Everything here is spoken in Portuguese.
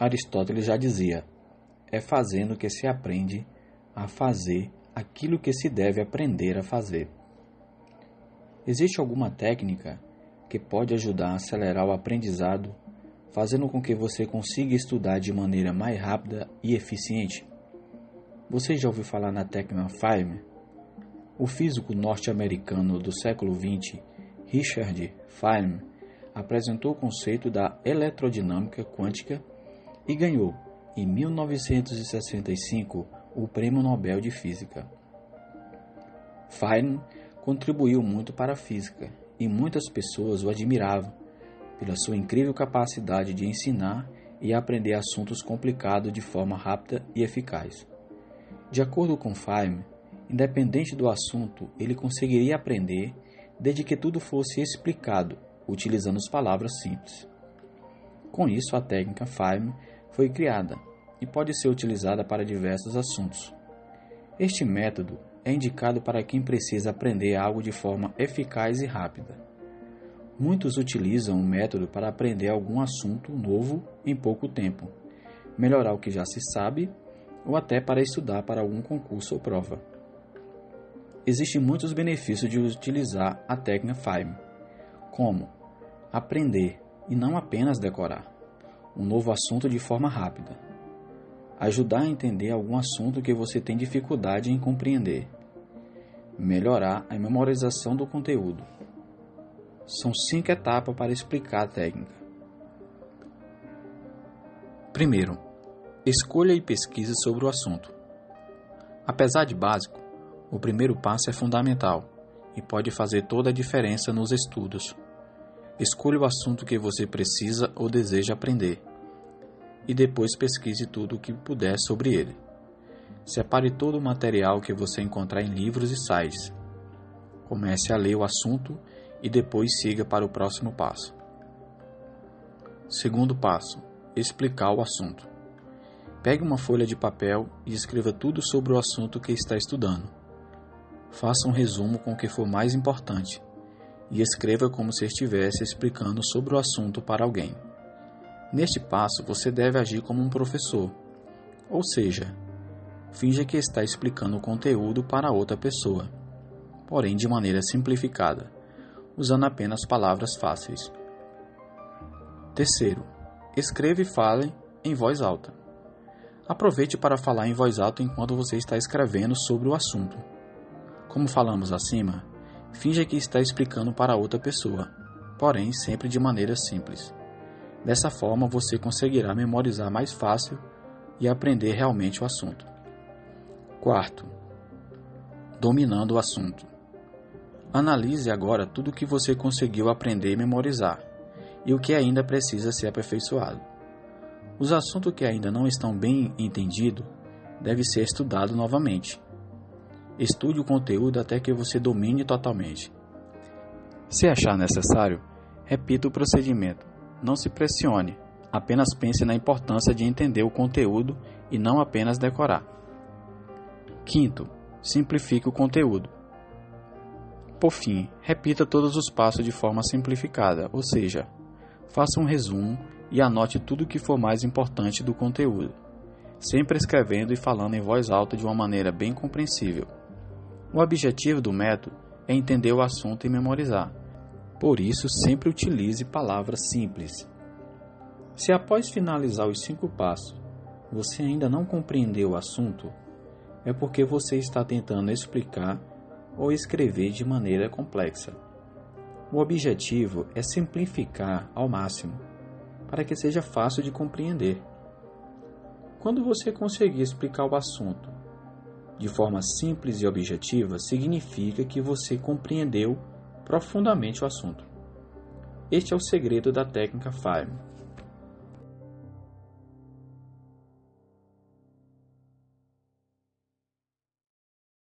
Aristóteles já dizia: é fazendo que se aprende a fazer aquilo que se deve aprender a fazer. Existe alguma técnica que pode ajudar a acelerar o aprendizado, fazendo com que você consiga estudar de maneira mais rápida e eficiente? Você já ouviu falar na técnica Feynman? O físico norte-americano do século XX, Richard Feynman, apresentou o conceito da eletrodinâmica quântica e ganhou, em 1965, o Prêmio Nobel de Física. Feynman contribuiu muito para a física e muitas pessoas o admiravam pela sua incrível capacidade de ensinar e aprender assuntos complicados de forma rápida e eficaz. De acordo com Feynman, independente do assunto, ele conseguiria aprender desde que tudo fosse explicado, utilizando as palavras simples. Com isso, a técnica Feynman foi criada e pode ser utilizada para diversos assuntos. Este método é indicado para quem precisa aprender algo de forma eficaz e rápida. Muitos utilizam o método para aprender algum assunto novo em pouco tempo, melhorar o que já se sabe ou até para estudar para algum concurso ou prova. Existem muitos benefícios de utilizar a técnica Feynman, como aprender e não apenas decorar um novo assunto de forma rápida, ajudar a entender algum assunto que você tem dificuldade em compreender, melhorar a memorização do conteúdo. São 5 etapas para explicar a técnica. Primeiro, escolha e pesquise sobre o assunto. Apesar de básico, o primeiro passo é fundamental e pode fazer toda a diferença nos estudos. Escolha o assunto que você precisa ou deseja aprender e depois pesquise tudo o que puder sobre ele. Separe todo o material que você encontrar em livros e sites. Comece a ler o assunto e depois siga para o próximo passo. Segundo passo, explicar o assunto. Pegue uma folha de papel e escreva tudo sobre o assunto que está estudando. Faça um resumo com o que for mais importante e escreva como se estivesse explicando sobre o assunto para alguém. Neste passo, você deve agir como um professor, ou seja, finja que está explicando o conteúdo para outra pessoa, porém de maneira simplificada, usando apenas palavras fáceis. Terceiro, escreva e fale em voz alta. Aproveite para falar em voz alta enquanto você está escrevendo sobre o assunto. Como falamos acima, finja que está explicando para outra pessoa, porém sempre de maneira simples. Dessa forma, você conseguirá memorizar mais fácil e aprender realmente o assunto. Quarto, dominando o assunto. Analise agora tudo o que você conseguiu aprender e memorizar e o que ainda precisa ser aperfeiçoado. Os assuntos que ainda não estão bem entendidos devem ser estudados novamente. Estude o conteúdo até que você domine totalmente. Se achar necessário, repita o procedimento. Não se pressione, apenas pense na importância de entender o conteúdo e não apenas decorar. Quinto, simplifique o conteúdo. Por fim, repita todos os passos de forma simplificada, ou seja, faça um resumo e anote tudo o que for mais importante do conteúdo, sempre escrevendo e falando em voz alta de uma maneira bem compreensível. O objetivo do método é entender o assunto e memorizar. Por isso, sempre utilize palavras simples. Se após finalizar os 5 passos, você ainda não compreendeu o assunto, é porque você está tentando explicar ou escrever de maneira complexa. O objetivo é simplificar ao máximo, para que seja fácil de compreender. Quando você conseguir explicar o assunto de forma simples e objetiva, significa que você compreendeu profundamente o assunto. Este é o segredo da técnica Feynman.